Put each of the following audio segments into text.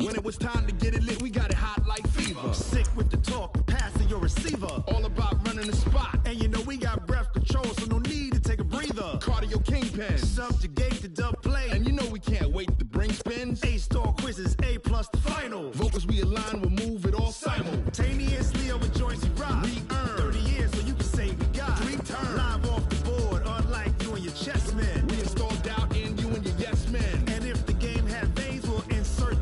When it was time to get it lit, we got it hot like fever. I'm sick with the talk, passing your receiver. All about running the spot. And you know we got breath control, so no need to take a breather. Cardio kingpin, subjugate the dub play. And you know we can't wait to bring spins. A-star quizzes, A+ the final. Vocals we align, we'll move it all simultaneously over joints we rock. We earn 30 years, so you can say we got 3 turns. Live off the board, unlike you and your chess men. We install doubt in you and your yes men. And if the game had veins, we'll insert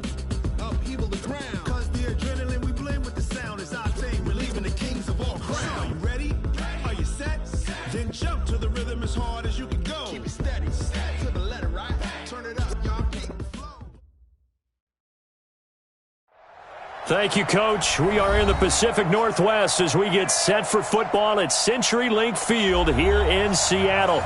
upheaval the ground. Cause the adrenaline we blend with the sound is our thing. Relieving the kings of all crowns. So are you ready? Are you set? Then jump to the rhythm as hard as you can go. Keep it steady, to the letter, right? Turn it up, y'all. Keep the flow. Thank you, Coach. We are in the Pacific Northwest as we get set for football at CenturyLink Field here in Seattle.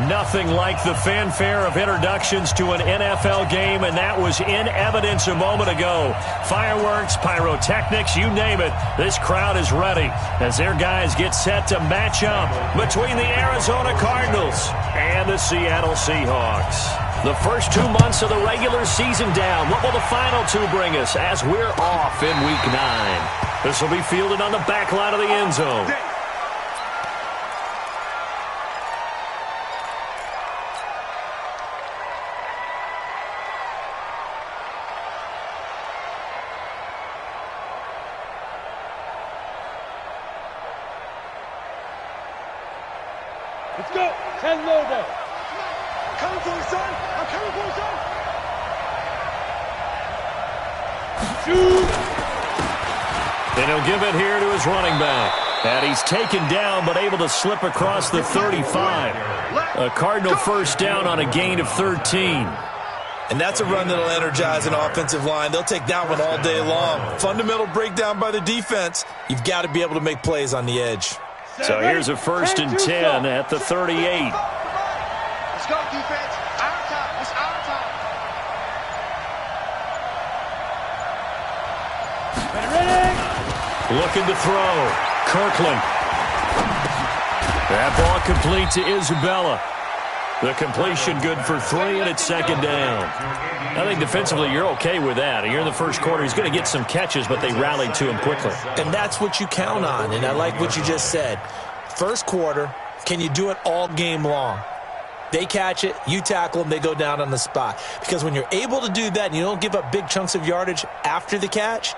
Nothing like the fanfare of introductions to an NFL game, and that was in evidence a moment ago. Fireworks, pyrotechnics, you name it. This crowd is ready as their guys get set to match up between the Arizona Cardinals and the Seattle Seahawks. The first 2 months of the regular season down. What will the final 2 bring us as we're off in Week 9? This will be fielded on the back line of the end zone. Let's go. 10 logo. I'm coming for you, son. I'm coming for you, son. Shoot. And he'll give it here to his running back. And he's taken down but able to slip across the 35. A Cardinal first down on a gain of 13. And that's a run that'll energize an offensive line. They'll take that one all day long. Fundamental breakdown by the defense. You've got to be able to make plays on the edge. So here's a 1st and 10 at the 38. Let's go, defense. Our time. It's our time. Ready. Looking to throw. Kirkland. That ball complete to Isabella. The completion good for 3, and it's 2nd down. I think defensively you're okay with that. You're in the first quarter. He's going to get some catches, but they rallied to him quickly. And that's what you count on, and I like what you just said. First quarter, can you do it all game long? They catch it, you tackle them, they go down on the spot. Because when you're able to do that and you don't give up big chunks of yardage after the catch,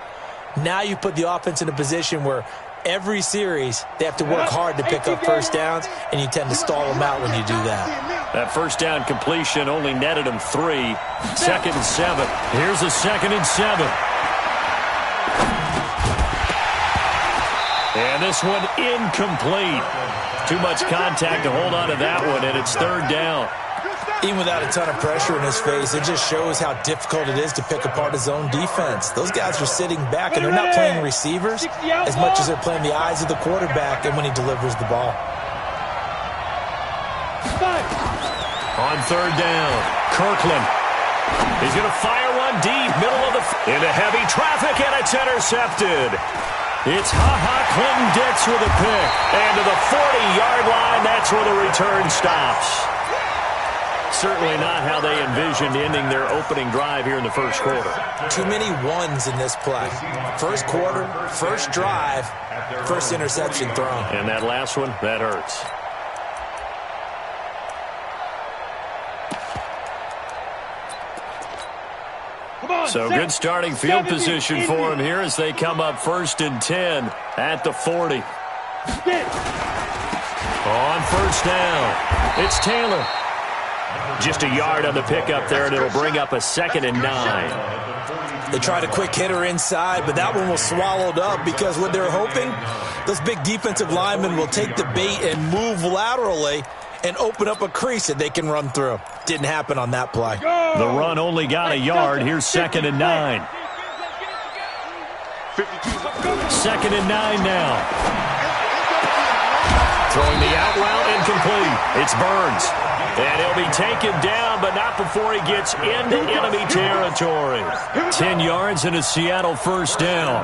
now you put the offense in a position where every series they have to work hard to pick up first downs, and you tend to stall them out when you do that. That first down completion only netted him 3. 2nd and 7. Here's a 2nd and 7. And this one incomplete. Too much contact to hold on to that one, and it's 3rd down. Even without a ton of pressure in his face, it just shows how difficult it is to pick apart his own defense. Those guys are sitting back, and they're not playing receivers as much as they're playing the eyes of the quarterback and when he delivers the ball. On 3rd down, Kirkland. He's going to fire one deep, middle of the into heavy traffic, and it's intercepted. It's Clinton Dix with a pick. And to the 40-yard line, that's where the return stops. Certainly not how they envisioned ending their opening drive here in the first quarter. Too many ones in this play. First quarter, first drive, first interception thrown. And that last one, that hurts. So good starting field position for him here as they come up 1st and 10 at the 40. On 1st down, it's Taylor. Just a yard on the pickup there, and it'll bring up a 2nd and 9. They tried a quick hitter inside, but that one was swallowed up because what they're hoping, those big defensive linemen will take the bait and move laterally and open up a crease that they can run through. Didn't happen on that play. The run only got a yard. Here's 2nd and 9. 2nd and 9 now. Throwing the out route incomplete. It's Burns. And he'll be taken down, but not before he gets into enemy territory. 10 yards and a Seattle 1st down.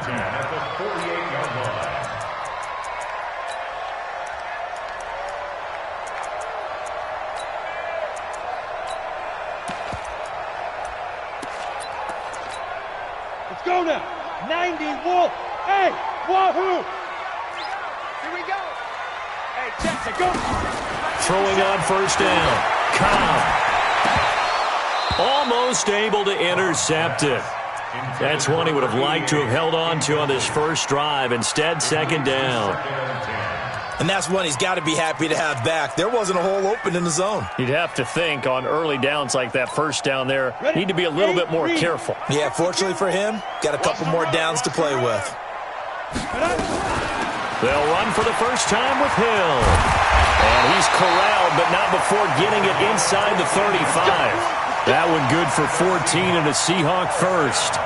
Let's go now. 90 Wolf. Hey, Wahoo. Here we go. Hey, Jackson, go. Throwing on first down. Cobb. Almost able to intercept it. That's one he would have liked to have held on to on this first drive. Instead, second down. And that's one he's got to be happy to have back. There wasn't a hole open in the zone. You'd have to think on early downs like that first down there, need to be a little bit more careful. Yeah, fortunately for him, got a couple more downs to play with. They'll run for the first time with Hill. And he's corralled, but not before getting it inside the 35. That one good for 14 and a Seahawk first.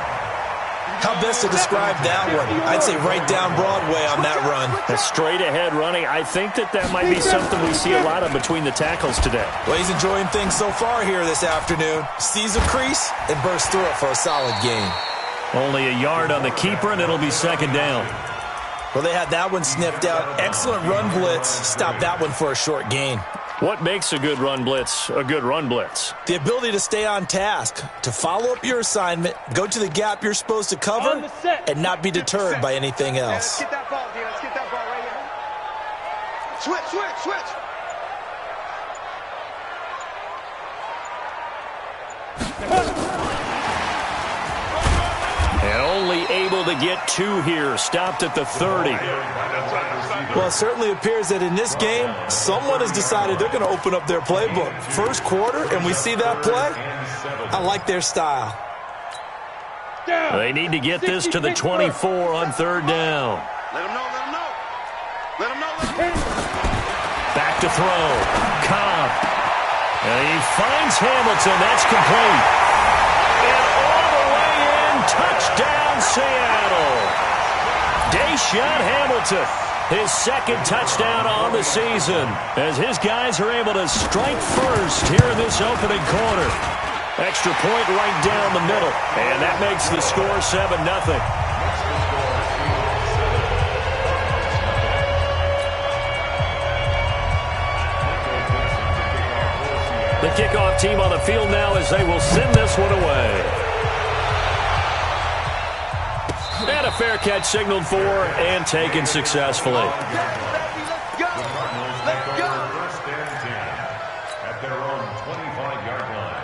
How best to describe that one? I'd say right down Broadway on that run. A straight-ahead running. I think that might be something we see a lot of between the tackles today. Well, he's enjoying things so far here this afternoon. Sees a crease and bursts through it for a solid gain. Only a yard on the keeper, and it'll be second down. Well, they had that one sniffed out. Excellent run blitz. Stop that one for a short gain. What makes a good run blitz a good run blitz? The ability to stay on task, to follow up your assignment, go to the gap you're supposed to cover, and not be deterred by anything else. Let's get that ball, dude. Let's get that ball right here. Switch. And only able to get two here. Stopped at the 30. Well, it certainly appears that in this game, someone has decided they're going to open up their playbook. First quarter, and we see that play. I like their style. They need to get this to the 24 on third down. Let them know. Back to throw. Cobb. And he finds Hamilton. That's complete. And all the way in. Touchdown, Seattle. Deshaun Hamilton. His second touchdown on the season as his guys are able to strike first here in this opening quarter. Extra point right down the middle, and that makes the score 7-0. The kickoff team on the field now as they will send this one away. And a fair catch signaled for and taken successfully. Let's go. At their own 25-yard line.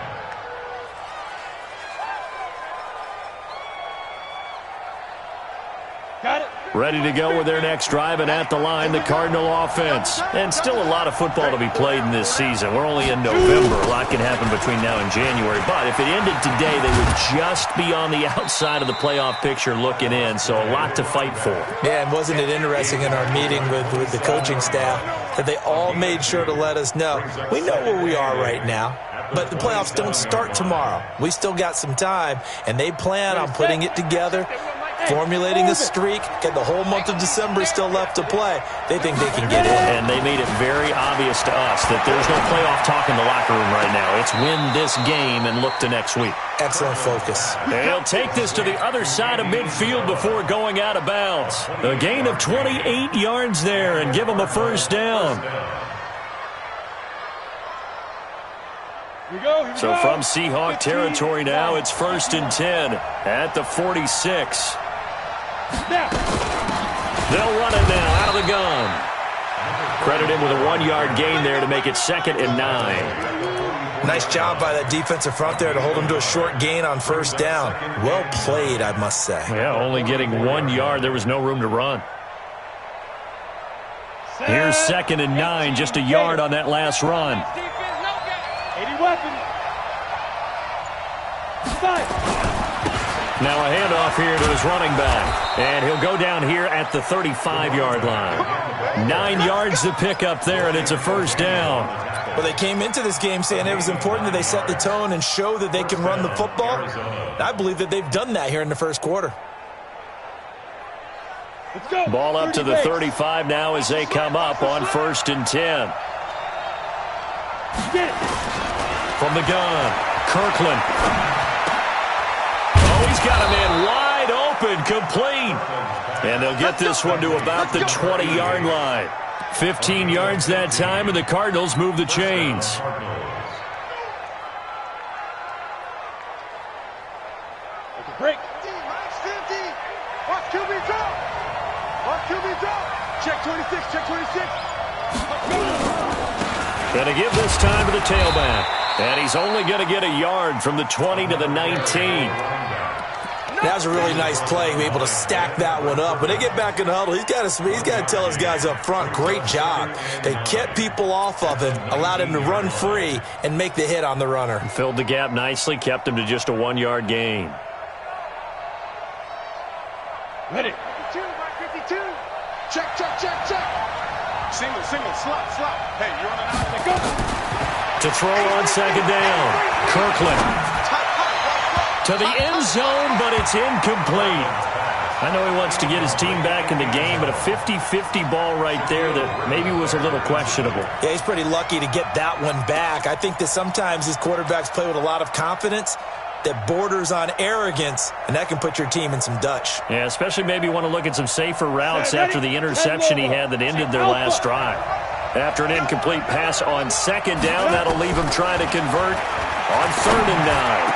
Got it. Ready to go with their next drive, and at the line, the Cardinal offense. And still a lot of football to be played in this season. We're only in November. A lot can happen between now and January. But if it ended today, they would just be on the outside of the playoff picture looking in. So a lot to fight for. Yeah, and wasn't it interesting in our meeting with the coaching staff that they all made sure to let us know, we know where we are right now, but the playoffs don't start tomorrow. We still got some time, and they plan on putting it together, formulating a streak, and the whole month of December is still left to play. They think they can get in. And they made it very obvious to us that there's no playoff talk in the locker room right now. It's win this game and look to next week. Excellent focus. They'll take this to the other side of midfield before going out of bounds. A gain of 28 yards there and give them a first down. So from Seahawk territory now, it's 1st and 10 at the 46. They'll run it now out of the gun. Credit him with a 1-yard gain there to make it 2nd and 9. Nice job by that defensive front there to hold him to a short gain on first down. Well played, I must say. Yeah, only getting 1 yard. There was no room to run. Here's 2nd and 9, just a yard on that last run. 80 weapons. Now a handoff here to his running back. And he'll go down here at the 35-yard line. 9 yards to pick up there, and it's a first down. Well, they came into this game saying it was important that they set the tone and show that they can run the football. And I believe that they've done that here in the first quarter. Ball up to the 35 now as they come up on 1st and 10. From the gun, Kirkland. Oh, he's got a man wide open, complete. And they'll get this one to about the 20-yard line. 15 yards that time, and the Cardinals move the chains. Break. Check 26, check 26. Going to give this time to the tailback. And he's only going to get a yard from the 20 to the 19. That was a really nice play, able to stack that one up. When they get back in the huddle, he's got to tell his guys up front, great job. They kept people off of him, allowed him to run free and make the hit on the runner. Filled the gap nicely, kept him to just a 1-yard gain. Ready. 52, 52. Check, check, check, check. Single, single, slot, slot. Hey, you're on an out. They go. To throw on second down, Kirkland. To the end zone, but it's incomplete. I know he wants to get his team back in the game, but a 50-50 ball right there that maybe was a little questionable. Yeah, he's pretty lucky to get that one back. I think that sometimes these quarterbacks play with a lot of confidence that borders on arrogance, and that can put your team in some Dutch. Yeah, especially maybe want to look at some safer routes after the interception he had that ended their last drive. After an incomplete pass on second down, that'll leave him trying to convert on 3rd and 9.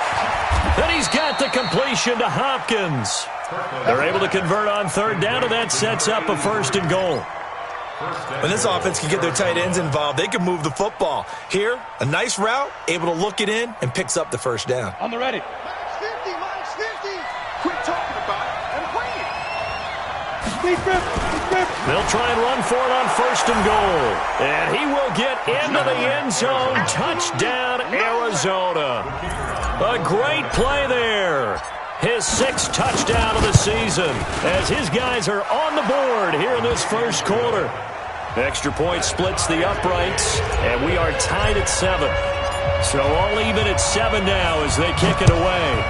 Then he's got the completion to Hopkins. They're able to convert on 3rd down, and that sets up a 1st and goal. When this offense can get their tight ends involved, they can move the football. Here, a nice route, able to look it in, and picks up the 1st down. On the ready. Minus 50. Quit talking about it and play it. They'll try and run for it on 1st and goal. And he will get into the end zone. Touchdown, Arizona. A great play there. His 6th touchdown of the season as his guys are on the board here in this 1st quarter. Extra point splits the uprights, and we are tied at 7. So all even at 7 now as they kick it away.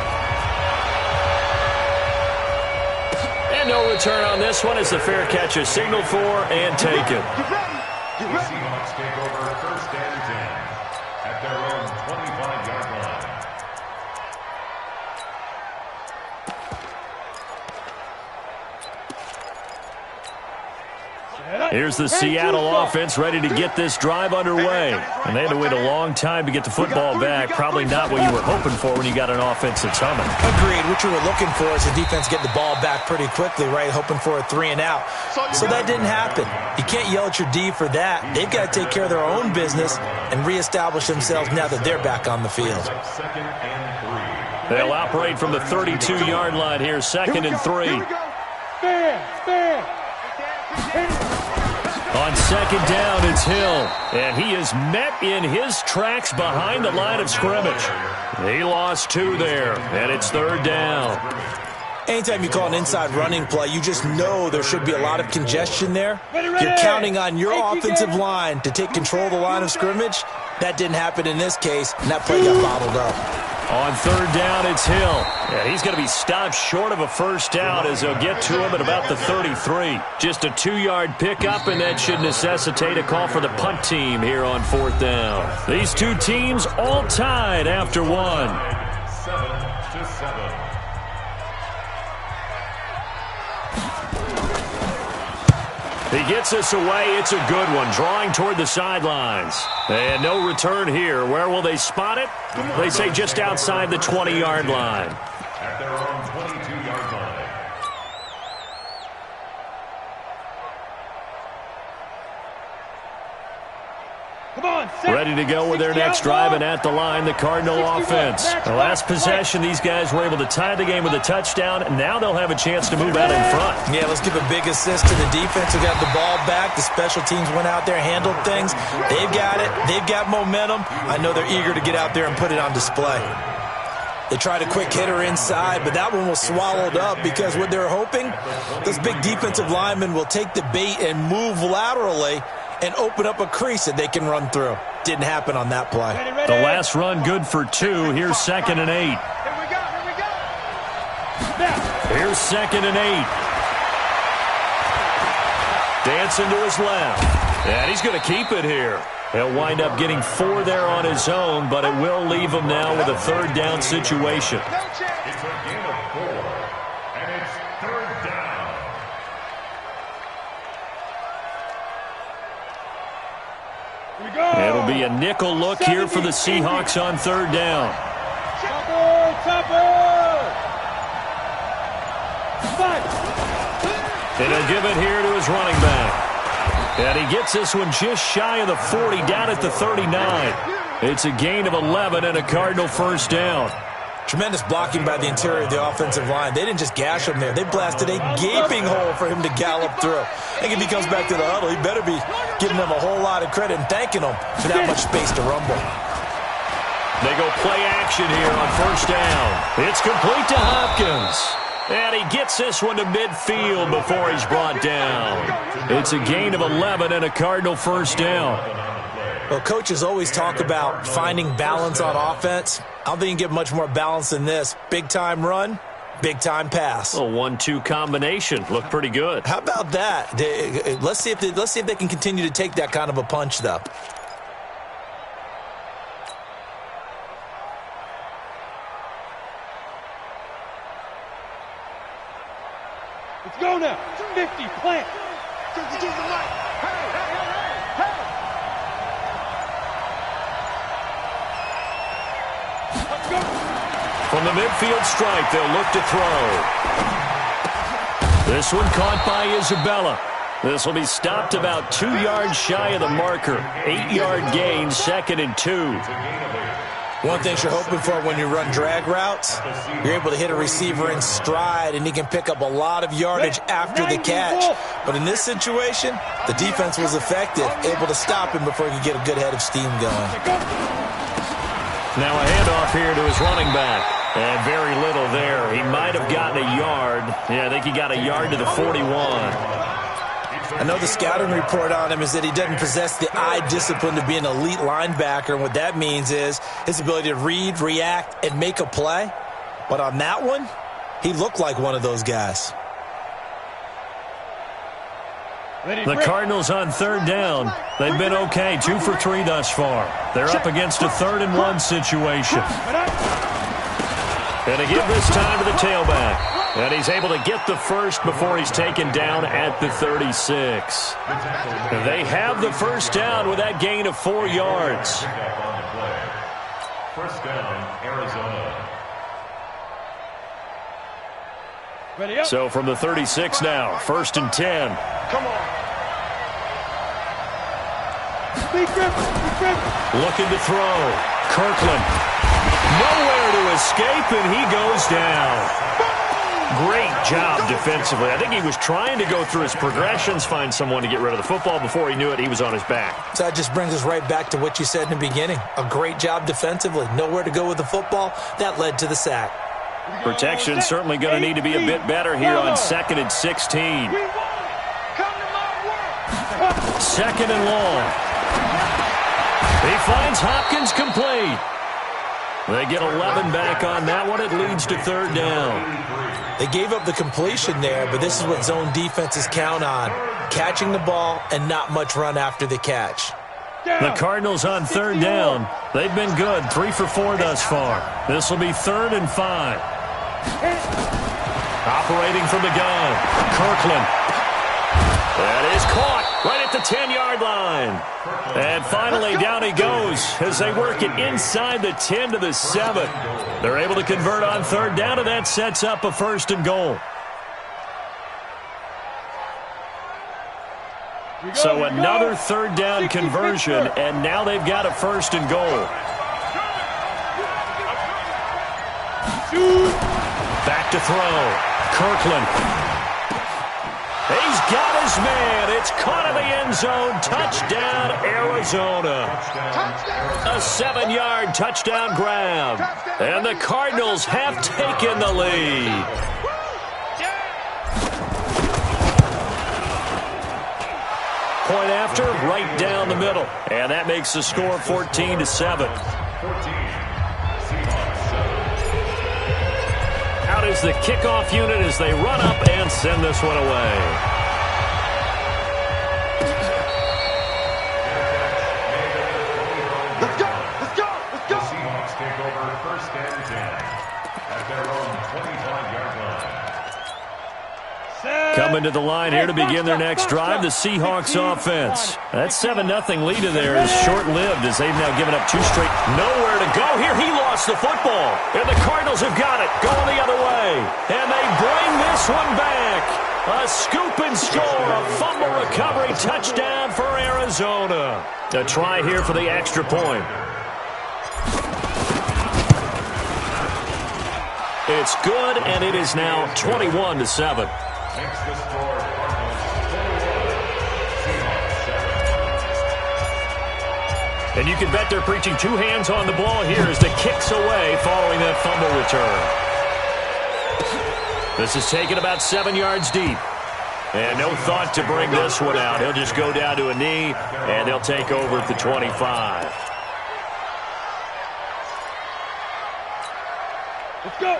And no return on this one as the fair catch is signaled for and taken. The Seahawks take over 1st and 10 at their own 25-yard line. Here's the Seattle offense ready to get this drive underway. And they had to wait a long time to get the football back. Probably not what you were hoping for when you got an offense that's humming. Agreed. What you were looking for is the defense getting the ball back pretty quickly, right? Hoping for a 3 and out. So that didn't happen. You can't yell at your D for that. They've got to take care of their own business and reestablish themselves now that they're back on the field. 2nd and 3. They'll operate from the 32-yard line here, 2nd and 3. Stand. On 2nd down, it's Hill. And he is met in his tracks behind the line of scrimmage. He lost 2 there, and it's 3rd down. Anytime you call an inside running play, you just know there should be a lot of congestion there. You're counting on your offensive line to take control of the line of scrimmage. That didn't happen in this case, and that play got bottled up. On 3rd down, it's Hill. And he's going to be stopped short of a 1st down as they'll get to him at about the 33. Just a 2-yard pickup, and that should necessitate a call for the punt team here on 4th down. These two teams all tied after 1. 7-7. He gets us away. It's a good one. Drawing toward the sidelines. And no return here. Where will they spot it? They say just outside the 20-yard line. At their own 22-yard line. Come on, Ready to go with their next drive, and at the line, the Cardinal offense. The last possession, these guys were able to tie the game with a touchdown, and now they'll have a chance to move out in front. Yeah, let's give a big assist to the defense who got the ball back. The special teams went out there, handled things. They've got it. They've got momentum. I know they're eager to get out there and put it on display. They tried a quick hitter inside, but that one was swallowed up because what they're hoping, those big defensive linemen will take the bait and move laterally and open up a crease that they can run through. Didn't happen on that play. The last run good for 2. Here's 2nd and 8. Here we go. Here's 2nd and 8. Dancing to his left. And he's going to keep it here. He'll wind up getting 4 there on his own, but it will leave him now with a 3rd down situation. It's a gain of 4, and it's 3rd down. It'll be a nickel look here for the Seahawks on 3rd down. And he'll give it here to his running back. And he gets this one just shy of the 40, down at the 39. It's a gain of 11 and a Cardinal first down. Tremendous blocking by the interior of the offensive line. They didn't just gash him there. They blasted a gaping hole for him to gallop through. I think if he comes back to the huddle, he better be giving them a whole lot of credit and thanking them for that much space to rumble. They go play action here on first down. It's complete to Hopkins. And he gets this one to midfield before he's brought down. It's a gain of 11 and a Cardinal first down. Well, coaches always talk about finding balance on offense. I don't think you can get much more balance than this. Big-time run, big-time pass. A 1-2 combination. Looked pretty good. How about that? Let's see if they can continue to take that kind of a punch, though. Let's go now. 50, plant. From the midfield stripe, they'll look to throw. This one caught by Isabella. This will be stopped about 2 yards shy of the marker. 8-yard gain, 2nd and 2. One thing you're hoping for when you run drag routes, you're able to hit a receiver in stride, and he can pick up a lot of yardage after the catch. But in this situation, the defense was effective, able to stop him before he could get a good head of steam going. Now a handoff here to his running back. And very little there. He might have gotten a yard. Yeah, I think he got a yard to the 41. I know the scouting report on him is that he doesn't possess the eye discipline to be an elite linebacker. And what that means is his ability to read, react, and make a play. But on that one, he looked like one of those guys. The Cardinals on third down. They've been okay, 2 for 3 thus far. They're up against a 3rd and 1 situation. And a give this time to the tailback. And he's able to get the first before he's taken down at the 36. They have the first down with that gain of 4 yards. First down, Arizona. So from the 36 now, 1st and 10. Come on. Looking to throw. Kirkland. Nowhere to escape, and he goes down. Great job defensively. I think he was trying to go through his progressions, find someone to get rid of the football. Before he knew it, he was on his back. So that just brings us right back to what you said in the beginning. A great job defensively. Nowhere to go with the football. That led to the sack. Protection certainly going to need to be a bit better here on 2nd and 16. 2nd and long. He finds Hopkins complete. They get 11 back on that one. It leads to 3rd down. They gave up the completion there, but this is what zone defenses count on. Catching the ball and not much run after the catch. The Cardinals on 3rd down. They've been good, 3 for 4 thus far. This will be 3rd and 5. Operating from the gun, Kirkland. That is caught right at the 10-yard line. And finally, down he goes as they work it inside the 10 to the 7. They're able to convert on 3rd down, and that sets up a 1st and goal. So another 3rd down conversion, and now they've got a 1st and goal. Back to throw. Kirkland. He's got his man. It's caught in the end zone. Touchdown, Arizona. A 7-yard touchdown grab. And the Cardinals have taken the lead. Point after, right down the middle. And that makes the score 14-7. Out is the kickoff unit as they run up and send this one away. Let's go! Let's go! Let's go! The Seahawks take over 1st and 10 at their own 25-yard line. Coming to the line here to begin their next drive, the Seahawks offense. That 7-0 lead in there is short-lived as they've now given up 2 straight. Nowhere to go here. He lost the football. And the Cardinals have got it. Going the other way. And they bring this one back. A scoop and score. A fumble recovery touchdown for Arizona. A try here for the extra point. It's good, and it is now 21-7. Makes the score And you can bet they're preaching two hands on the ball here as the kick's away following that fumble return. This is taken about 7 yards deep. And no thought to bring this one out. He'll just go down to a knee, and they'll take over at the 25.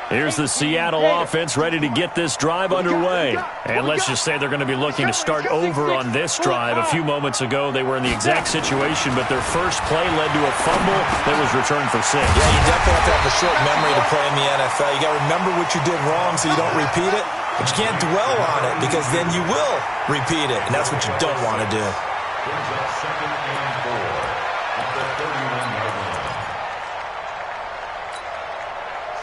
Here's the Seattle offense ready to get this drive underway. And let's just say they're going to be looking to start over on this drive. A few moments ago, they were in the exact situation, but their first play led to a fumble that was returned for 6. Yeah, you definitely have to have a short memory to play in the NFL. You got to remember what you did wrong so you don't repeat it, but you can't dwell on it because then you will repeat it, and that's what you don't want to do. brings up 2nd and 4 at the 31-yard line.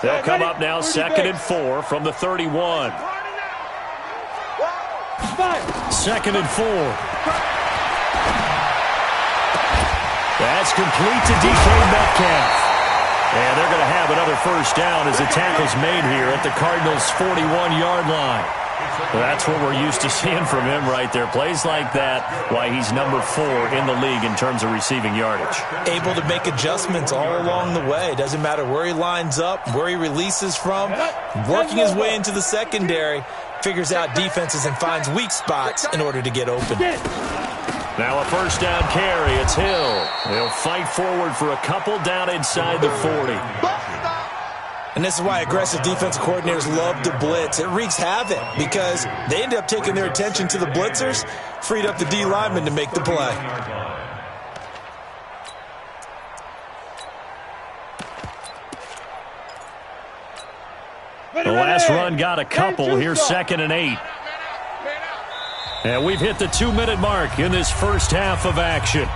They'll come up now 2nd and 4 from the 31. 2nd and 4. That's complete to DK Metcalf. And they're going to have another first down as the tackle's made here at the Cardinals' 41-yard line. That's what we're used to seeing from him right there. Plays like that, why he's number 4 in the league in terms of receiving yardage. Able to make adjustments all along the way. Doesn't matter where he lines up, where he releases from. Working his way into the secondary, figures out defenses and finds weak spots in order to get open. Now a first down carry. It's Hill. He'll fight forward for a couple down inside the 40. And this is why aggressive defense coordinators love to blitz. It wreaks havoc because they end up taking their attention to the blitzers, freed up the D lineman to make the play. The last run got a couple. Here's 2nd and 8. And we've hit the 2-minute mark in this first half of action.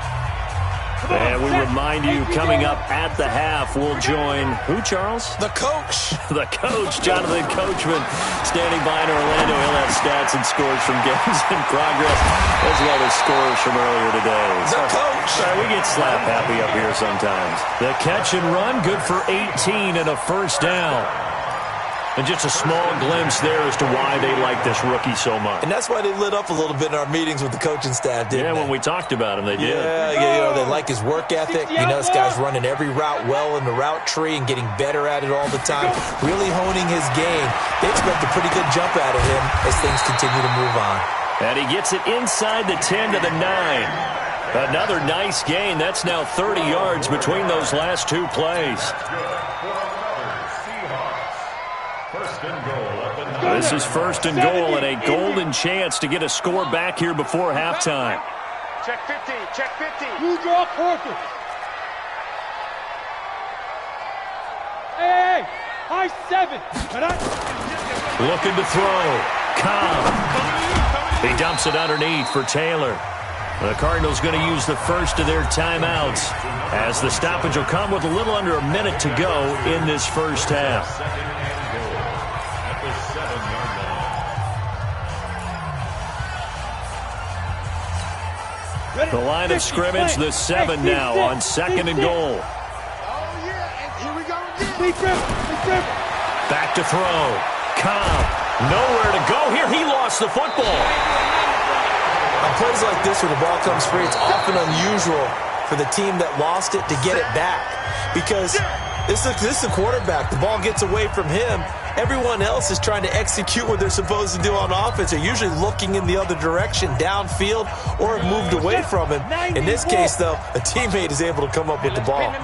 And we remind you, coming up at the half, we'll join who, Charles? The coach. The coach, Jonathan Coachman, standing by in Orlando. He'll have stats and scores from games in progress, as well as scores from earlier today. The coach. Sorry, we get slap happy up here sometimes. The catch and run, good for 18 and a first down. And just a small glimpse there as to why they like this rookie so much. And that's why they lit up a little bit in our meetings with the coaching staff, didn't they? Yeah, when we talked about him, they did. Yeah, they like his work ethic. You know, this guy's running every route well in the route tree and getting better at it all the time, really honing his game. They expect a pretty good jump out of him as things continue to move on. And he gets it inside the 10 to the 9. Another nice gain. That's now 30 yards between those last two plays. This is 1st and goal and a golden chance to get a score back here before halftime. Check 50, check 50. You draw quarter. Hey, high 7. Looking to throw. Cobb. He dumps it underneath for Taylor. The Cardinals going to use the first of their timeouts as the stoppage will come with a little under a minute to go in this first half. The line of scrimmage, the 7 now on 2nd and goal. Back to throw. Cobb, nowhere to go here. He lost the football. On plays like this where the ball comes free, it's often unusual for the team that lost it to get it back. Because this is a quarterback. The ball gets away from him. Everyone else is trying to execute what they're supposed to do on offense. They're usually looking in the other direction, downfield, or have moved away from him. In this case, though, a teammate is able to come up with the ball.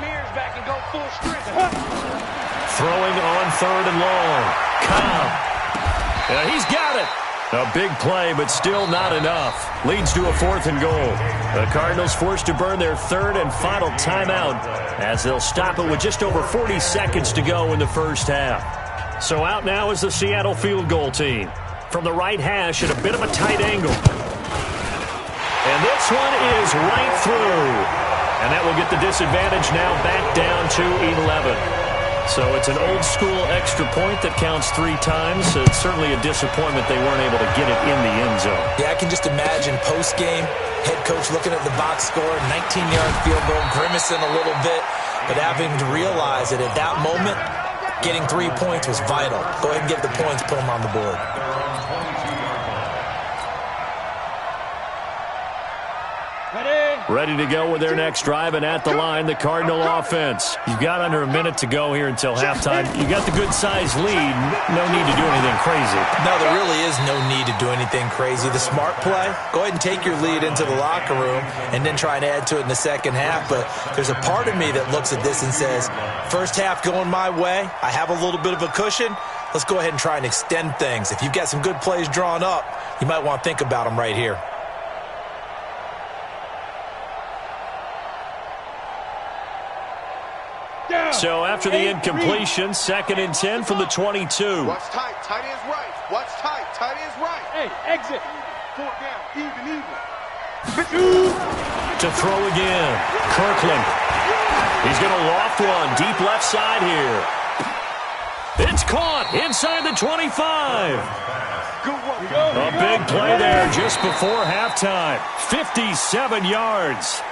Throwing on 3rd and long. Cobb. Yeah, he's got it. A big play, but still not enough. Leads to a 4th and goal. The Cardinals forced to burn their 3rd and final timeout as they'll stop it with just over 40 seconds to go in the first half. So out now is the Seattle field goal team. From the right hash at a bit of a tight angle. And this one is right through. And that will get the disadvantage now back down to 11. So it's an old-school extra point that counts 3 times. So it's certainly a disappointment they weren't able to get it in the end zone. Yeah, I can just imagine post-game, head coach looking at the box score, 19-yard field goal, grimacing a little bit, but having to realize that at that moment, getting 3 points was vital. Go ahead and get the points, put them on the board. Ready to go with their next drive, and at the line, the Cardinal offense. You've got under a minute to go here until halftime. You got the good-sized lead. No need to do anything crazy. No, there really is no need to do anything crazy. The smart play, go ahead and take your lead into the locker room and then try and add to it in the second half. But there's a part of me that looks at this and says, first half going my way, I have a little bit of a cushion. Let's go ahead and try and extend things. If you've got some good plays drawn up, you might want to think about them right here. So after the incompletion, 2nd and 10 from the 22. Watch tight. Tight is right. Watch tight. Tight is right. Hey, exit. 4 down. Even. To throw again. Kirkland. He's going to loft one. Deep left side here. It's caught inside the 25. A big play there just before halftime. 57 yards.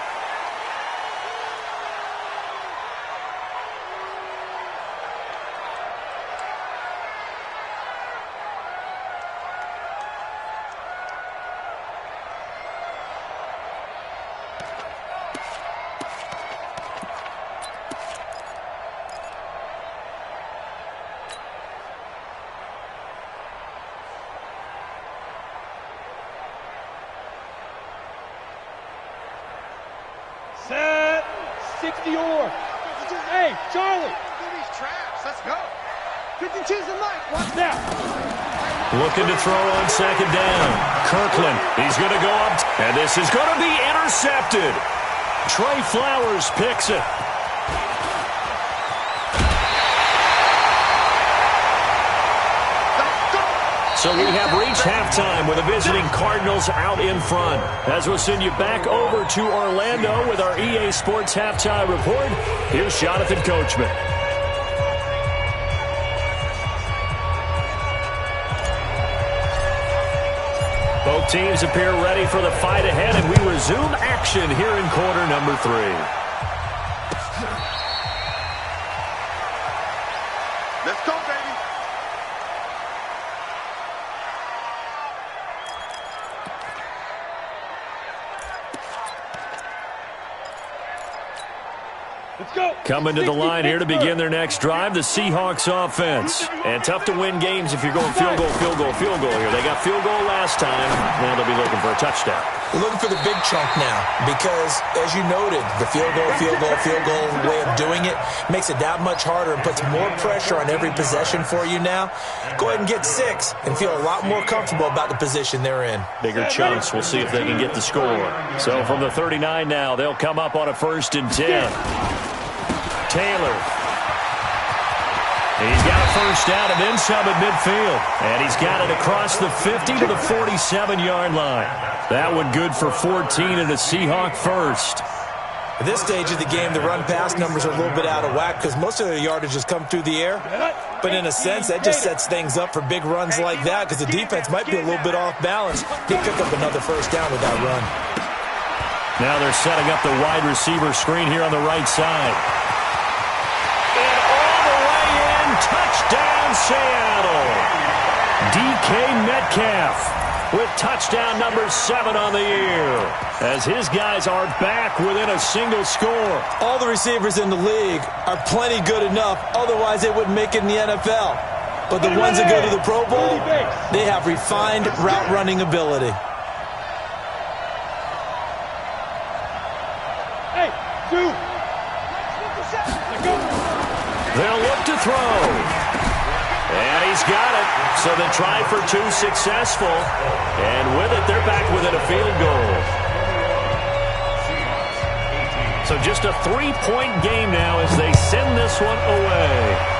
Set. 60-yard. Hey, Charlie. Through these traps. Let's go. 52's the mic. Watch Now. Looking to throw on 2nd down. Kirkland, he's going to go up, and this is going to be intercepted. Trey Flowers picks it. So we have reached halftime with the visiting Cardinals out in front. As we'll send you back over to Orlando with our EA Sports Halftime Report, here's Jonathan Coachman. Both teams appear ready for the fight ahead, and we resume action here in quarter number 3. Let's go, baby. Let's go. Coming to the line here to begin their next drive, the Seahawks offense. And tough to win games if you're going field goal here. They got field goal last time. Now they'll be looking for a touchdown. We're looking for the big chunk now because, as you noted, the field goal way of doing it makes it that much harder and puts more pressure on every possession for you now. Go ahead and get 6 and feel a lot more comfortable about the position they're in. Bigger chunks. We'll see if they can get the score. So from the 39 now, they'll come up on a 1st and 10. Taylor. He's got a 1st down and then some at midfield. And he's got it across the 50 to the 47-yard line. That one good for 14 and a Seahawk 1st. At this stage of the game, the run-pass numbers are a little bit out of whack because most of their yardage has come through the air. But in a sense, that just sets things up for big runs like that because the defense might be a little bit off balance. They pick up another 1st down with that run. Now they're setting up the wide receiver screen here on the right side. Touchdown, Seattle. DK Metcalf with touchdown number 7 on the year as his guys are back within a single score. All the receivers in the league are plenty good enough, otherwise they wouldn't make it in the NFL. But the ones that go to the Pro Bowl, they have refined route running ability. Hey, dude. They'll look to throw. And he's got it. So the try for 2 successful. And with it, they're back within a field goal. So just a 3-point game now as they send this one away.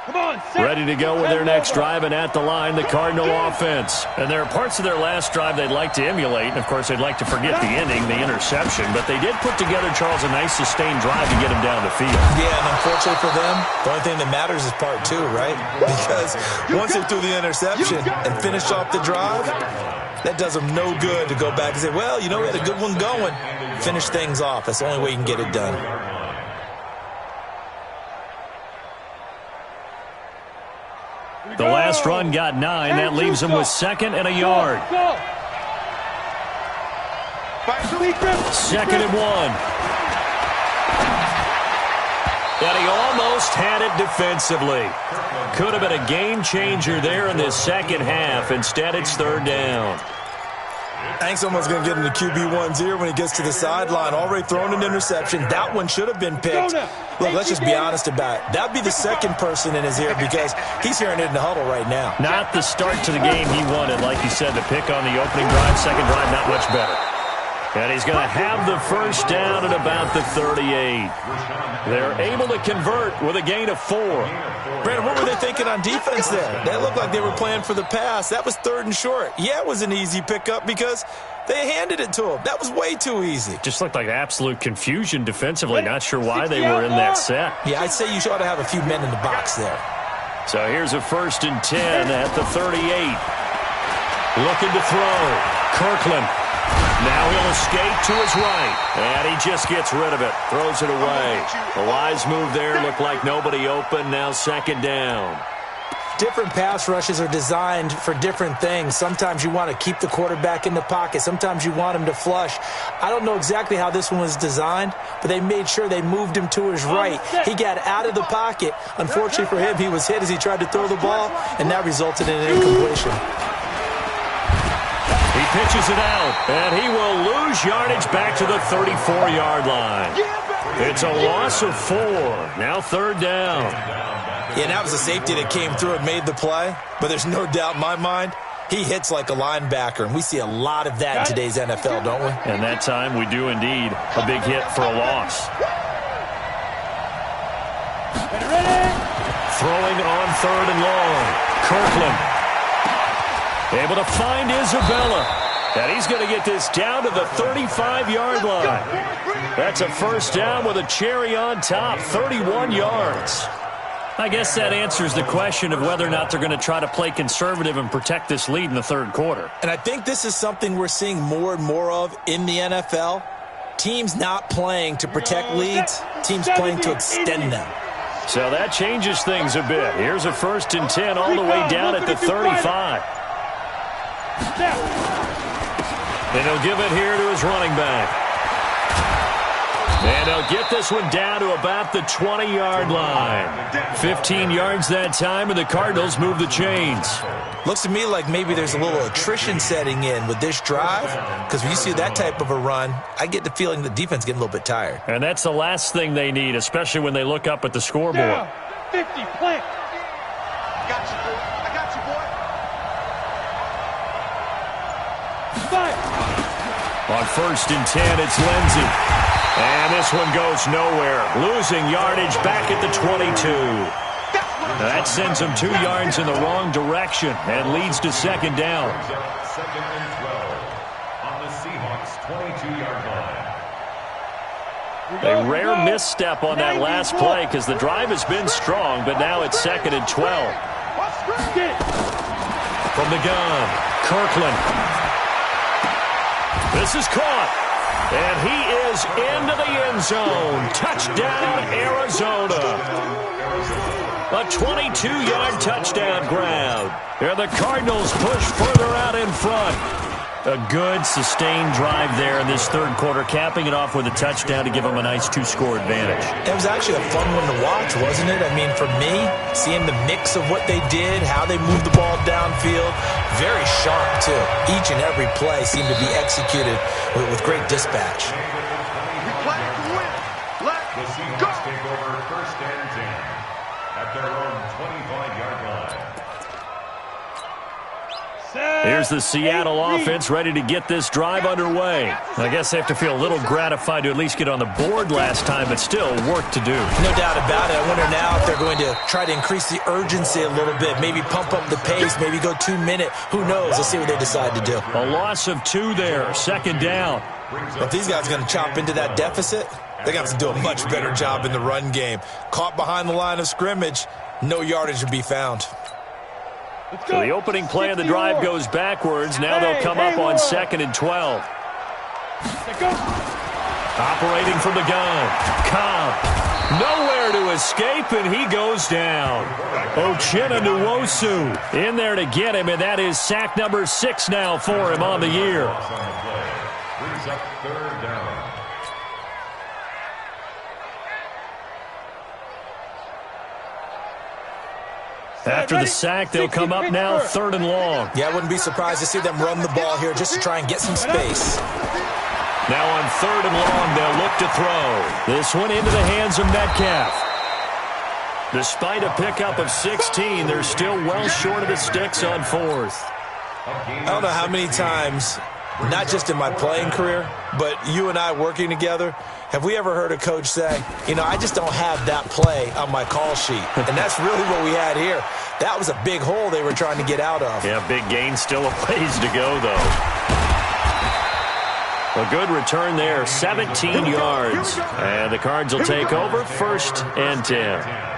Come on, set. Ready to go with their next drive, and at the line, the Cardinal offense. And there are parts of their last drive they'd like to emulate, and, of course, they'd like to forget the ending, the interception. But they did put together, Charles, a nice sustained drive to get him down the field. Yeah, and unfortunately for them, the only thing that matters is part two, right? Because once they threw the interception and finished off the drive, that does them no good to go back and say, well, you know, we had a good one going. Finish things off. That's the only way you can get it done. The last run got 9. That leaves him with 2nd and a yard. 2nd and 1. And he almost had it defensively. Could have been a game changer there in this second half. Instead, it's 3rd down. I think someone's going to get in the QB1's ear when he gets to the sideline. Already thrown an interception. That one should have been picked. Look, let's just be honest about it. That would be the second person in his ear because he's hearing it in the huddle right now. Not the start to the game he wanted. Like you said, the pick on the opening drive, second drive, not much better. And he's going to have the first down at about the 38. They're able to convert with a gain of 4. Brandon, what were they thinking on defense there? They looked like they were playing for the pass. That was 3rd and short. Yeah, it was an easy pickup because they handed it to him. That was way too easy. Just looked like absolute confusion defensively. Not sure why they were in that set. Yeah, I'd say you ought to have a few men in the box there. So here's a 1st and 10 at the 38. Looking to throw. Kirkland. Now he'll escape to his right. And he just gets rid of it. Throws it away. A wise move there. Looked like nobody open. Now 2nd down. Different pass rushes are designed for different things. Sometimes you want to keep the quarterback in the pocket. Sometimes you want him to flush. I don't know exactly how this one was designed, but they made sure they moved him to his right. He got out of the pocket. Unfortunately for him, he was hit as he tried to throw the ball, and that resulted in an incompletion. He pitches it out, and he will lose yardage back to the 34-yard line. It's a loss of 4. Now 3rd down. Yeah, that was a safety that came through and made the play, but there's no doubt in my mind he hits like a linebacker, and we see a lot of that in today's NFL, don't we? And that time we do indeed. A big hit for a loss. Throwing on 3rd and long. Kirkland. Able to find Isabella. And he's going to get this down to the 35-yard line. That's a 1st down with a cherry on top, 31 yards. I guess that answers the question of whether or not they're going to try to play conservative and protect this lead in the 3rd quarter. And I think this is something we're seeing more and more of in the NFL. Teams not playing to protect leads, teams playing to extend them. So that changes things a bit. Here's a 1st and 10 all the way down at the 35. And he'll give it here to his running back. And they'll get this one down to about the 20-yard line. 15 yards that time, and the Cardinals move the chains. Looks to me like maybe there's a little attrition setting in with this drive, because when you see that type of a run, I get the feeling the defense is getting a little bit tired. And that's the last thing they need, especially when they look up at the scoreboard. Down, 50, plant. I got you, boy. I got you, boy. On 1st and 10, it's Lindsey. And this one goes nowhere. Losing yardage back at the 22. That sends them 2 yards in the wrong direction and leads to 2nd down. 2nd and 12 on the Seahawks 22-yard line. A rare misstep on that last play because the drive has been strong, but now it's 2nd and 12. From the gun, Kirkland. This is caught. And he is into the end zone. Touchdown, Arizona. A 22-yard touchdown grab. And the Cardinals push further out in front. A good, sustained drive there in this 3rd quarter, capping it off with a touchdown to give them a nice 2-score advantage. It was actually a fun one to watch, wasn't it? I mean, for me, seeing the mix of what they did, how they moved the ball downfield, very sharp, too. Each and every play seemed to be executed with great dispatch. The Seahawks take over 1st and 10 at their own 25-yard line. Here's the Seattle offense ready to get this drive underway. I guess they have to feel a little gratified to at least get on the board last time, but still work to do. No doubt about it. I wonder now if they're going to try to increase the urgency a little bit, maybe pump up the pace, maybe go 2 minute. Who knows? Let's see what they decide to do. A loss of 2 there, second down. If these guys are going to chop into that deficit, they're going to have to do a much better job in the run game. Caught behind the line of scrimmage, no yardage to be found. So the opening play of the drive goes backwards. Now they'll come up on 2nd and 12. Operating from the gun. Cobb. Nowhere to escape, and he goes down. Uchenna Nwosu in there to get him, and that is sack number 6 now for him on the year. Brings up 3rd down. After the sack, they'll come up now 3rd and long. Yeah, I wouldn't be surprised to see them run the ball here just to try and get some space. Now on 3rd and long, they'll look to throw. This one into the hands of Metcalf. Despite a pickup of 16, they're still well short of the sticks on 4th. I don't know how many times, not just in my playing career, but you and I working together, have we ever heard a coach say, you know, I just don't have that play on my call sheet. And that's really what we had here. That was a big hole they were trying to get out of. Yeah, big gain, still a ways to go, though. A good return there, 17 yards. And the Cards will take over 1st and 10.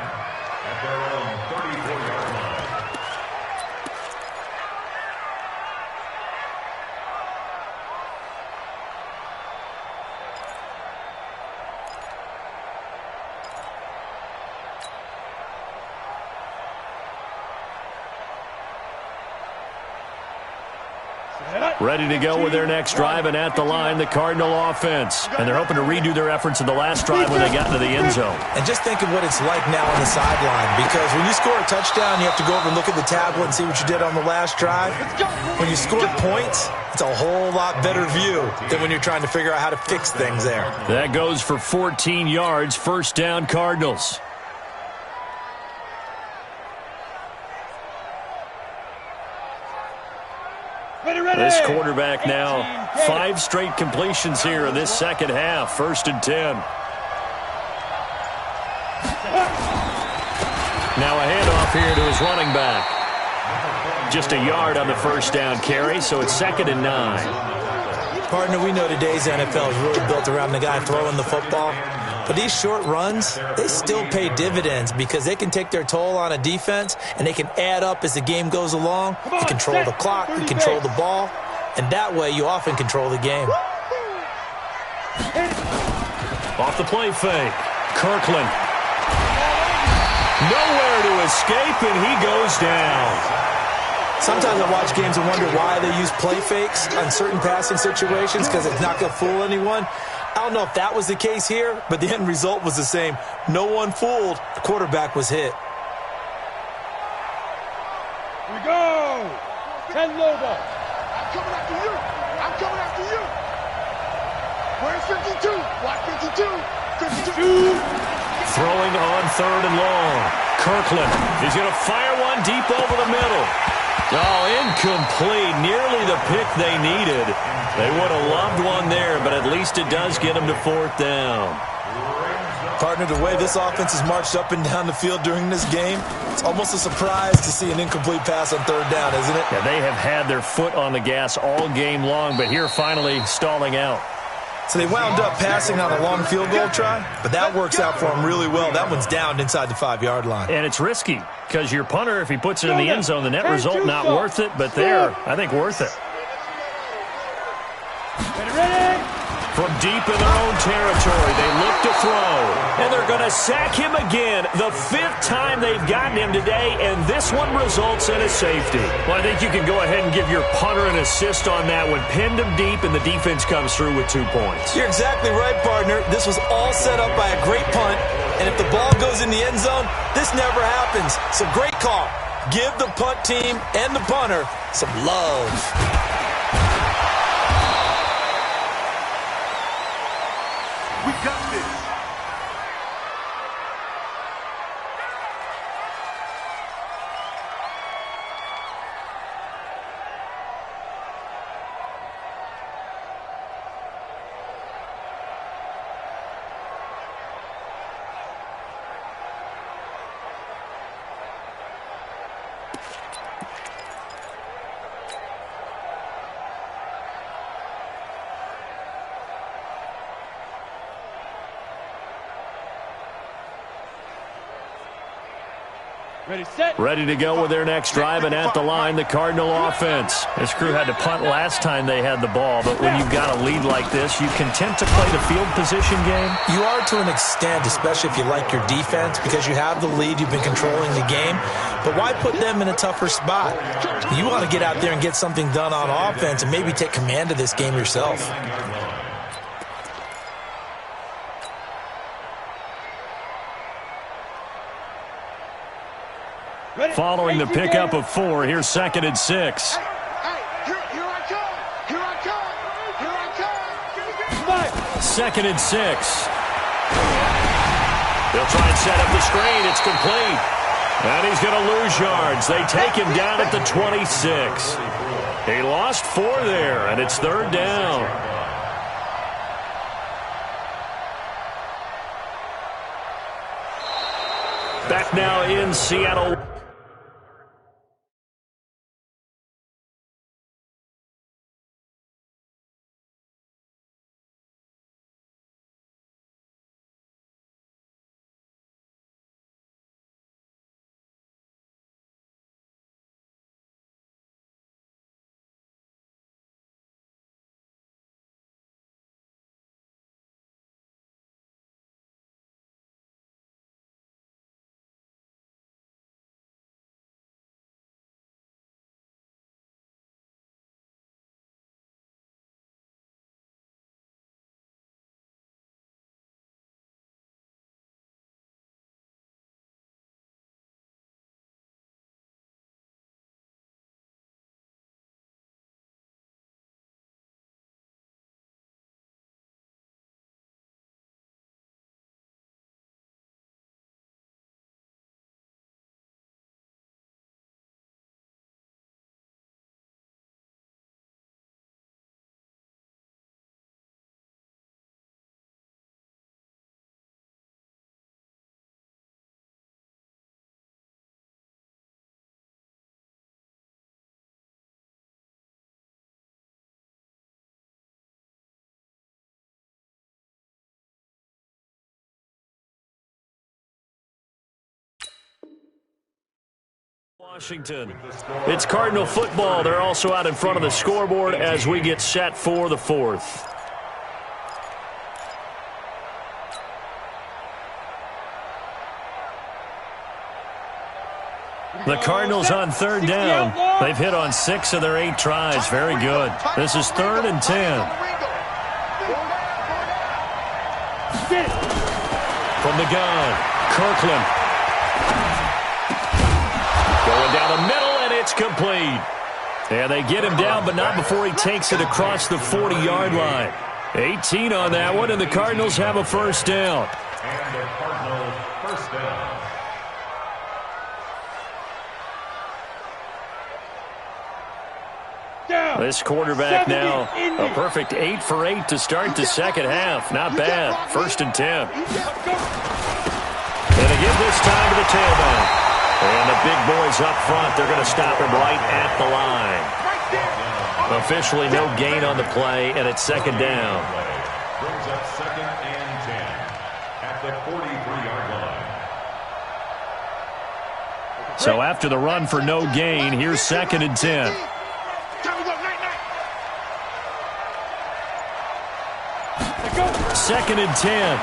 Ready to go with their next drive, and at the line, the Cardinal offense. And they're hoping to redo their efforts in the last drive when they got into the end zone. And just think of what it's like now on the sideline, because when you score a touchdown, you have to go over and look at the tablet and see what you did on the last drive. When you score points, it's a whole lot better view than when you're trying to figure out how to fix things there. That goes for 14 yards, 1st down Cardinals. This quarterback now 5 straight completions here in this second half. 1st and 10. Now a handoff here to his running back. Just a yard on the 1st down carry, so it's 2nd and 9. Partner, we know today's NFL is really built around the guy throwing the football. But these short runs, they still pay dividends because they can take their toll on a defense and they can add up as the game goes along. You control the clock, you control the ball, and that way you often control the game. Off the play fake. Kirkland. Nowhere to escape, and he goes down. Sometimes I watch games and wonder why they use play fakes on certain passing situations because it's not going to fool anyone. I don't know if that was the case here, but the end result was the same. No one fooled. The quarterback was hit. Here we go. 10 Lobo. I'm coming after you. I'm coming after you. Where's 52? Watch 52. 52. Throwing on 3rd and long. Kirkland is going to fire one deep over the middle. Oh, incomplete. Nearly the pick they needed. They would have loved one there, but at least it does get them to 4th down. Partner, the way this offense has marched up and down the field during this game, it's almost a surprise to see an incomplete pass on 3rd down, isn't it? Yeah, they have had their foot on the gas all game long, but here finally stalling out. So they wound up passing on a long field goal try, but that works out for them really well. That one's down inside the 5-yard line. And it's risky because your punter, if he puts it in the end zone, the net result not worth it, but there, I think worth it. Ready? From deep in their own territory, they look to throw. And they're going to sack him again, the 5th time they've gotten him today, and this one results in a safety. Well, I think you can go ahead and give your punter an assist on that one. Pinned him deep, and the defense comes through with 2 points. You're exactly right, partner. This was all set up by a great punt, and if the ball goes in the end zone, this never happens. So great call. Give the punt team and the punter some love. We got this. Ready to go with their next drive, and at the line, the Cardinal offense. This crew had to punt last time they had the ball, but when you've got a lead like this, you content to play the field position game? You are to an extent, especially if you like your defense, because you have the lead, you've been controlling the game. But why put them in a tougher spot? You want to get out there and get something done on offense and maybe take command of this game yourself. Following the pickup of 4, here's 2nd and 6. Here I come! Here I come! Here I come! 2nd and 6. They'll try and set up the screen. It's complete. And he's going to lose yards. They take him down at the 26. He lost 4 there, and it's 3rd down. Back now in Seattle. Washington. It's Cardinal football. They're also out in front of the scoreboard as we get set for the 4th. The Cardinals on 3rd down. They've hit on 6 of their 8 tries. Very good. This is 3rd and 10. From the gun, Kirkland. Going down the middle, and it's complete. And they get him down, but not before he takes it across the 40-yard line. 18 on that one, and the Cardinals have a 1st down. And the Cardinals 1st down. This quarterback now, a perfect 8 for 8 to start the 2nd half. Not bad. 1st and 10. And again this time to the tailback. And the big boys up front, they're going to stop him right at the line. Officially no gain on the play, and it's 2nd down. Brings up 2nd and 10 at the 43-yard line. So after the run for no gain, here's 2nd and 10. 2nd and 10.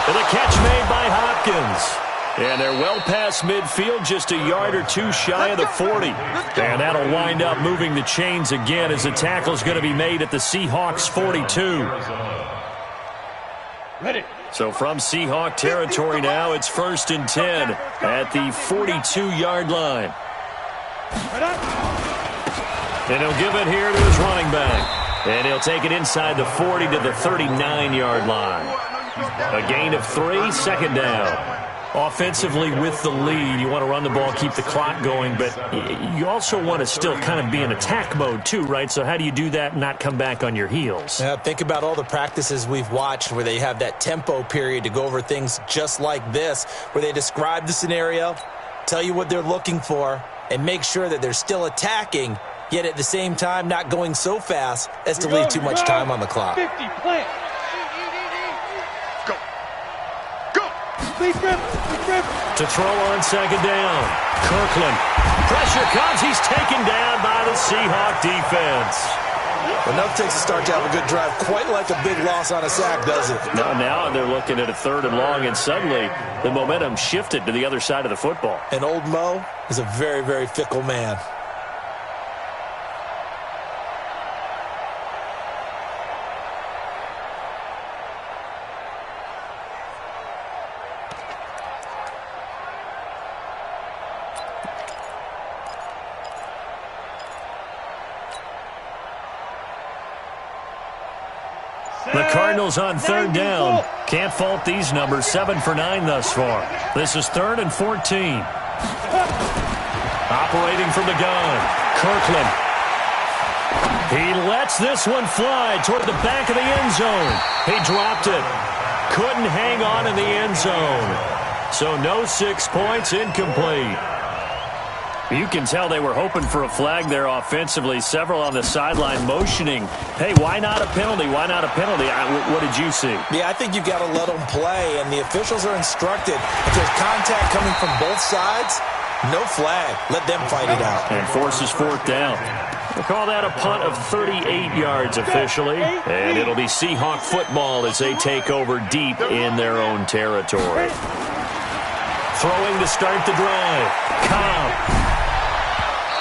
And a catch made by Hopkins. And they're well past midfield, just a yard or 2 shy of the 40. And that'll wind up moving the chains again as the tackle's going to be made at the Seahawks 42. Ready. So from Seahawk territory now, it's 1st and 10 at the 42-yard line. And he'll give it here to his running back. And he'll take it inside the 40 to the 39-yard line. A gain of 3, 2nd down. Offensively with the lead, you want to run the ball, keep the clock going, but you also want to still kind of be in attack mode too, right? So how do you do that and not come back on your heels? Yeah, think about all the practices we've watched where they have that tempo period to go over things just like this, where they describe the scenario, tell you what they're looking for, and make sure that they're still attacking, yet at the same time not going so fast as to leave too much time on the clock. 50, plant. Go. Go. Please, To throw on second down. Kirkland. Pressure comes. He's taken down by the Seahawk defense. Enough takes a start to have a good drive. Quite like a big loss on a sack, does it? Now they're looking at a 3rd and long, and suddenly the momentum shifted to the other side of the football. And old Mo is a very, very fickle man. The Cardinals on 3rd down. Can't fault these numbers. 7 for 9 thus far. This is 3rd and 14. Operating from the gun. Kirkland. He lets this one fly toward the back of the end zone. He dropped it. Couldn't hang on in the end zone. So no 6 points, incomplete. You can tell they were hoping for a flag there offensively. Several on the sideline motioning, hey, why not a penalty? Why not a penalty? What did you see? Yeah, I think you've got to let them play, and the officials are instructed. If there's contact coming from both sides, no flag. Let them fight it out. And forces 4th down. We'll call that a punt of 38 yards officially. And it'll be Seahawk football as they take over deep in their own territory. Throwing to start the drive. Cobb.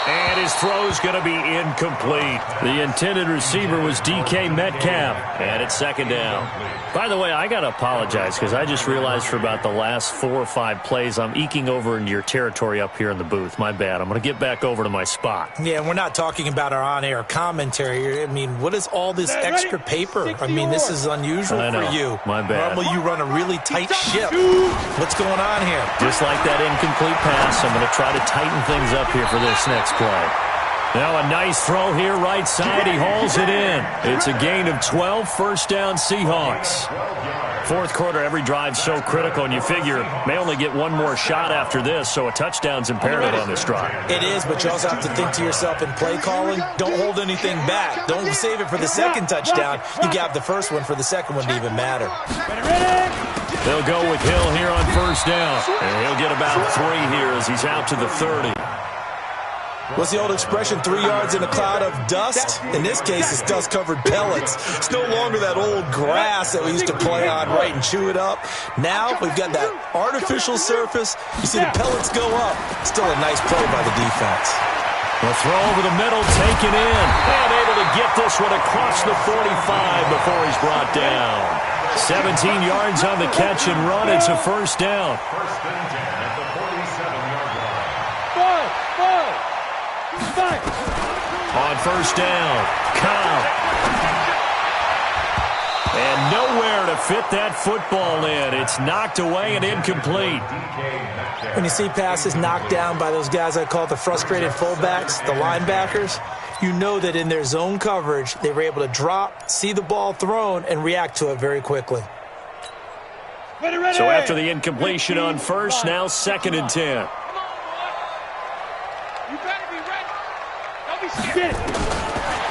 And his throw's going to be incomplete. The intended receiver was DK Metcalf. And it's 2nd down. By the way, I got to apologize because I just realized for about the last 4 or 5 plays, I'm eking over into your territory up here in the booth. My bad. I'm going to get back over to my spot. Yeah, and we're not talking about our on-air commentary. I mean, what is all this extra paper? I mean, this is unusual for you. My bad. Normally you run a really tight ship. What's going on here? Just like that incomplete pass, I'm going to try to tighten things up here for this next play. Now a nice throw here right side. He hauls it in. It's a gain of 12, 1st down Seahawks. 4th quarter, every drive so critical, and you figure may only get one more shot after this, so a touchdown's imperative on this drive. It is, but you also have to think to yourself in play calling, don't hold anything back. Don't save it for the 2nd touchdown. You grab the 1st one for the 2nd one to even matter. They'll go with Hill here on 1st down, and he'll get about 3 here as he's out to the 30. What's the old expression, 3 yards in a cloud of dust? In this case, it's dust-covered pellets. It's no longer that old grass that we used to play on, right, and chew it up. Now we've got that artificial surface. You see the pellets go up. Still a nice play by the defense. The throw over the middle, taken in. And able to get this one across the 45 before he's brought down. 17 yards on the catch and run. It's a 1st down. 1st and 10 at the 47-yard line. On 1st down, Cobb. And nowhere to fit that football in. It's knocked away and incomplete. When you see passes knocked down by those guys I call the frustrated fullbacks, the linebackers, you know that in their zone coverage, they were able to drop, see the ball thrown, and react to it very quickly. So after the incompletion on 1st, now 2nd and 10.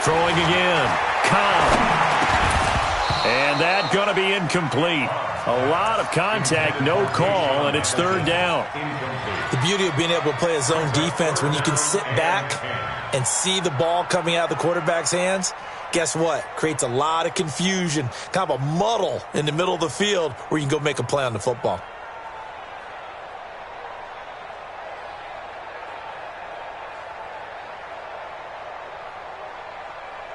Throwing again. Cobb. And that going to be incomplete. A lot of contact, no call, and it's 3rd down. The beauty of being able to play a zone defense when you can sit back and see the ball coming out of the quarterback's hands, guess what? Creates a lot of confusion, kind of a muddle in the middle of the field where you can go make a play on the football.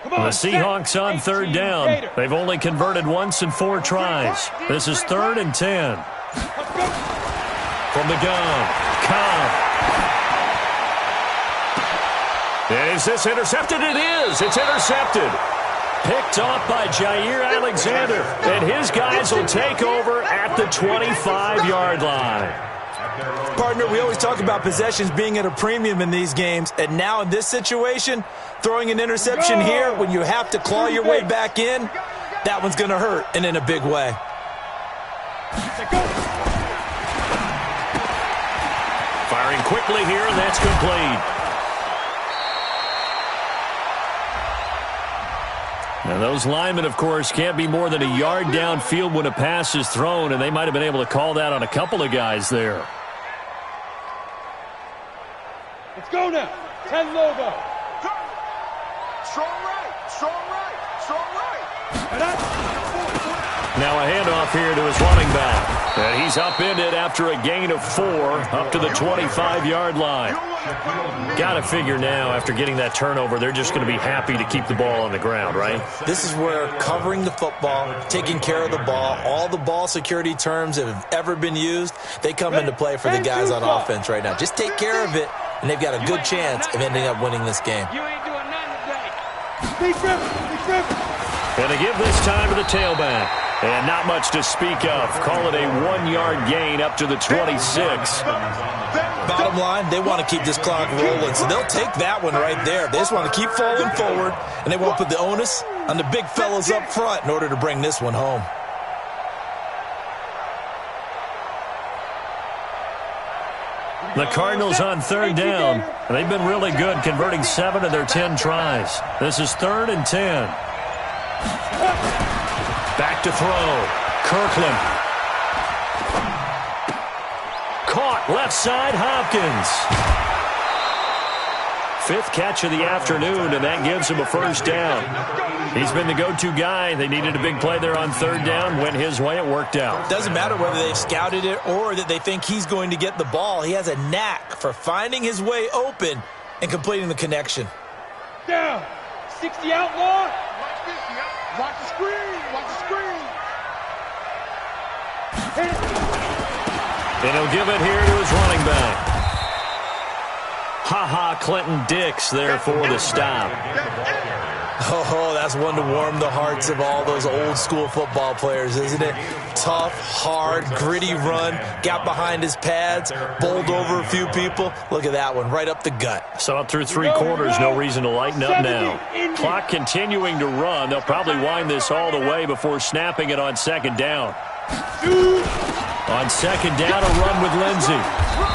The Seahawks on 3rd down. They've only converted once in 4 tries. This is 3rd and 10. From the gun, Cobb. Is this intercepted? It is. It's intercepted. Picked off by Jair Alexander. And his guys will take over at the 25-yard line. Partner, we always talk about possessions being at a premium in these games, and now in this situation, throwing an interception here when you have to claw your way back in, that one's going to hurt, and in a big way. Firing quickly here, and that's complete. Now those linemen, of course, can't be more than a yard downfield when a pass is thrown, and they might have been able to call that on a couple of guys there. Let's go now. 10 logo. Strong right, strong right, strong right. And that's Now a handoff here to his running back. And he's upended after a gain of 4 up to the 25-yard line. Got to figure now, after getting that turnover, they're just going to be happy to keep the ball on the ground, right? This is where covering the football, taking care of the ball, all the ball security terms that have ever been used, they come into play for the guys on offense right now. Just take care of it, and they've got a good chance of ending up winning this game. you ain't doing nothing today. Big grip, big grip. And they give this time to the tailback. And not much to speak of. Call it a 1-yard gain up to the 26. Bottom line, they want to keep this clock rolling, so they'll take that one right there. They just want to keep falling forward, and they won't put the onus on the big fellas up front in order to bring this one home. The Cardinals on 3rd down. And they've been really good, converting 7 of their 10 tries. This is 3rd and 10. Back to throw. Kirkland. Caught left side, Hopkins. 5th catch of the afternoon, and that gives him a 1st down. He's been the go-to guy. They needed a big play there on 3rd down. Went his way. It worked out. Doesn't matter whether they've scouted it or that they think he's going to get the ball. He has a knack for finding his way open and completing the connection. Down. 60 outlaw. Watch the screen, watch the screen. Hit it. And he'll give it here to his running back. Ha-ha, Clinton Dix there for the stop. Oh, that's one to warm the hearts of all those old school football players, isn't it? Tough, hard, gritty run, got behind his pads, bowled over a few people. Look at that one, right up the gut. So up through 3 quarters, no reason to lighten up now. Clock continuing to run. They'll probably wind this all the way before snapping it on 2nd down. On 2nd down, a run with Lindsey.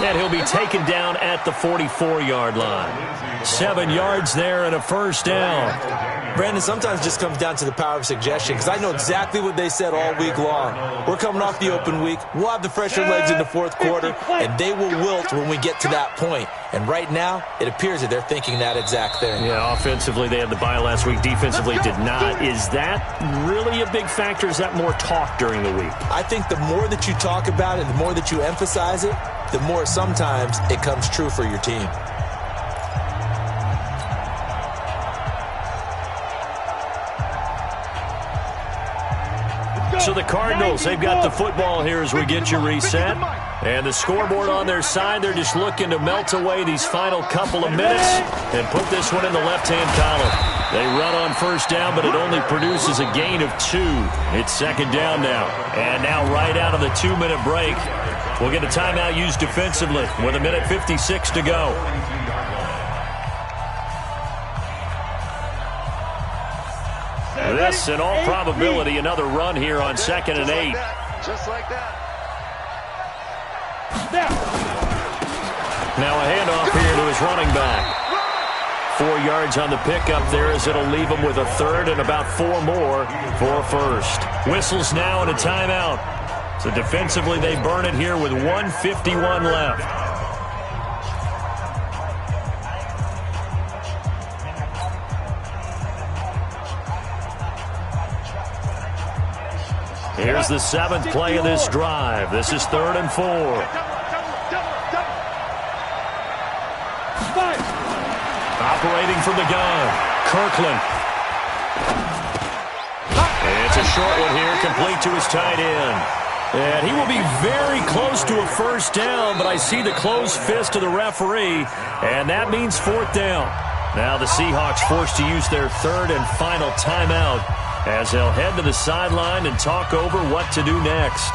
And he'll be taken down at the 44-yard line. 7 yards there and a 1st down. Brandon, sometimes it just comes down to the power of suggestion, because I know exactly what they said all week long. We're coming off the open week. We'll have the fresher legs in the 4th quarter, and they will wilt when we get to that point. And right now, it appears that they're thinking that exact thing. Yeah, offensively, they had the bye last week. Defensively, did not. Is that really a big factor? Is that more talk during the week? I think the more that you talk about it, the more that you emphasize it, the more sometimes it comes true for your team. So the Cardinals, they've got the football here as we get you reset. And the scoreboard on their side, they're just looking to melt away these final couple of minutes and put this one in the left-hand column. They run on 1st down, but it only produces a gain of 2. It's 2nd down now. And now right out of the 2-minute break, we'll get a timeout used defensively with 1:56 to go. This, in all probability, another run here on 2nd and 8. Just like that. Now a handoff here to his running back. 4 yards on the pickup there as it'll leave him with a 3rd and about 4 more for a 1st. Whistles now and a timeout. So defensively they burn it here with 1:51 left. Here's the 7th play of this drive. This is 3rd and 4. Operating from the gun, Kirkland. And it's a short one here, complete to his tight end. And he will be very close to a 1st down, but I see the closed fist of the referee, and that means 4th down. Now the Seahawks forced to use their 3rd and final timeout, as they'll head to the sideline and talk over what to do next.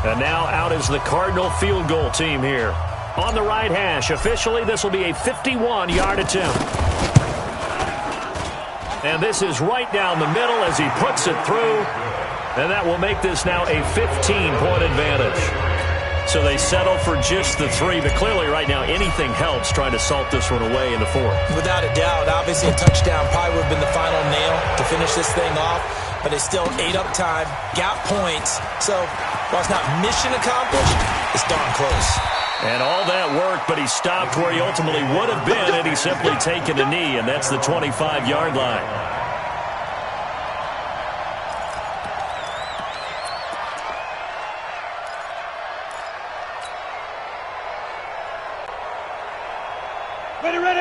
And now out is the Cardinal field goal team here. On the right hash, officially this will be a 51-yard attempt. And this is right down the middle as he puts it through. And that will make this now a 15-point advantage. So they settle for just the 3, but clearly right now anything helps trying to salt this one away in the 4th. Without a doubt, obviously a touchdown probably would have been the final nail to finish this thing off, but they still ate up time, got points. So while it's not mission accomplished, it's darn close. And all that work, but he stopped where he ultimately would have been had he simply taken a knee, and that's the 25-yard line.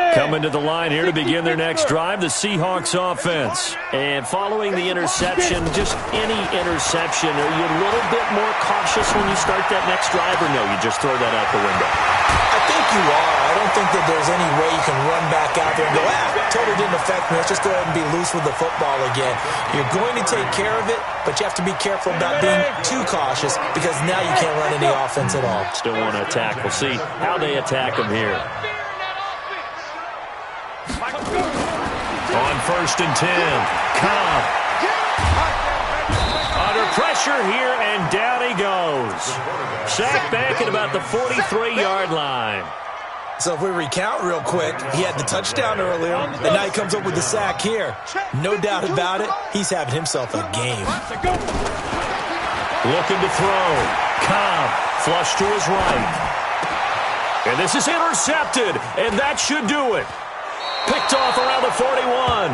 Coming to the line here to begin their next drive, the Seahawks offense. And following the interception, just any interception, are you a little bit more cautious when you start that next drive, or no, you just throw that out the window? I think you are. I don't think that there's any way you can run back out there and go, totally didn't affect me. Let's just go ahead and be loose with the football again. You're going to take care of it, but you have to be careful about being too cautious because now you can't run any offense at all. Still want to attack. We'll see how they attack him here. On 1st and 10, Cobb. Under pressure here, and down he goes. Sacked back at about the 43-yard line. So if we recount real quick, he had the touchdown earlier, and now he comes up with the sack here. No doubt about it, he's having himself a game. Looking to throw. Cobb, flush to his right. And this is intercepted, and that should do it. Picked off around the 41.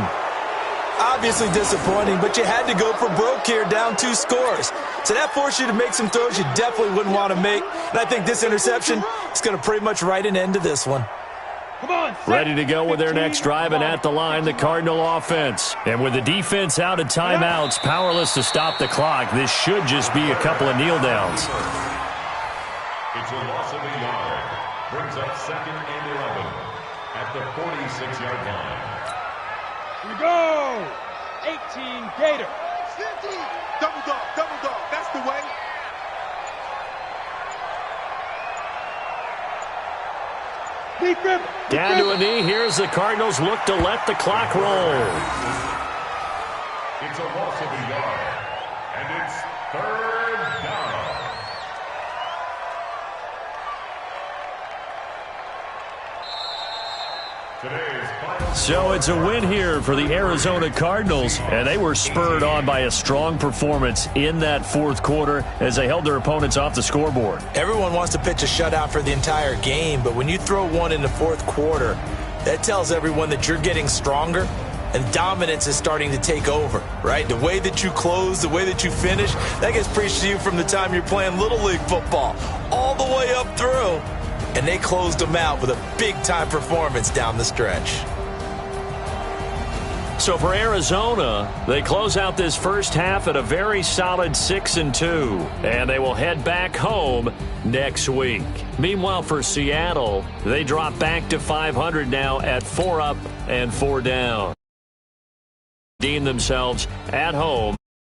Obviously disappointing, but you had to go for broke here, down 2 scores. So that forced you to make some throws you definitely wouldn't want to make. And I think this interception is going to pretty much write an end to this one. Come on, ready to go with their next drive, and at the line, the Cardinal offense. And with the defense out of timeouts, powerless to stop the clock, this should just be a couple of kneel downs. It's a loss of a yard. Brings up 2nd and 11 at the 46-yard line. Here we go. 18 Gator. Double dog. That's the way. Down to a knee. Here's the Cardinals look to let the clock roll. It's a loss of a yard, and it's 3rd down. So it's a win here for the Arizona Cardinals, and they were spurred on by a strong performance in that 4th quarter as they held their opponents off the scoreboard. Everyone wants to pitch a shutout for the entire game, but when you throw one in the 4th quarter, that tells everyone that you're getting stronger and dominance is starting to take over, right? The way that you close, the way that you finish, that gets preached to you from the time you're playing Little League football all the way up through. And they closed them out with a big-time performance down the stretch. So for Arizona, they close out this first half at a very solid 6-2, and they will head back home next week. Meanwhile, for Seattle, they drop back to 500 now at 4 up and 4 down. Deem themselves at home.